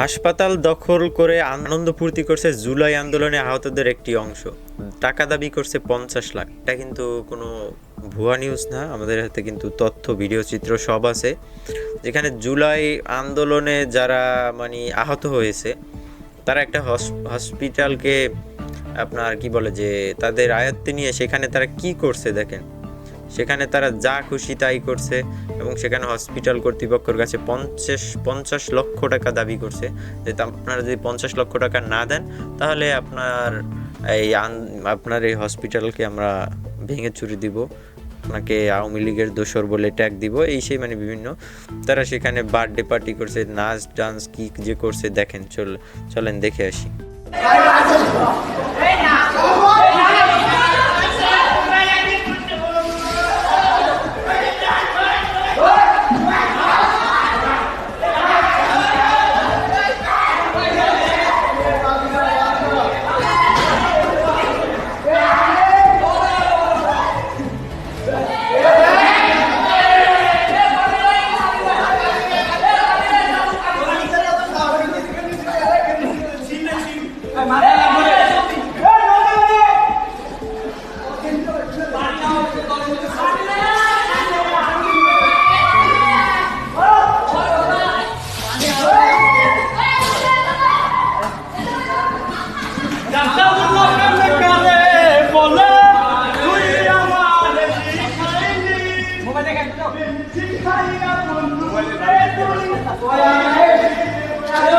হাসপাতাল দখল করে আনন্দ ফুর্তি করছে জুলাই আন্দোলনে আহতদের একটি অংশ। টাকা দাবি করছে 50 লাখ। এটা কিন্তু কোনো ভুয়া নিউজ না, আমাদের হাতে কিন্তু তথ্য, ভিডিও, চিত্র সব আছে। যেখানে জুলাই আন্দোলনে যারা মানে আহত হয়েছে তারা একটা হসপিটালকে আপনার কি বলে যে তাদের আয়ত্তে নিয়ে সেখানে তারা কি করছে দেখেন। সেখানে তারা যা খুশি তাই করছে এবং সেখানে হসপিটাল কর্তৃপক্ষের কাছে 50 লক্ষ টাকা দাবি করছে যে আপনারা যদি 50 লক্ষ টাকা না দেন তাহলে আপনার এই হসপিটালকে আমরা ভেঙে চুরি দিব, আপনাকে আওয়ামী লীগের দোসর বলে ট্যাগ দিব, এই সেই মানে বিভিন্ন। তারা সেখানে বার্থডে পার্টি করছে, নাচ ডান্স কি যে করছে দেখেন। চলেন দেখে আসি।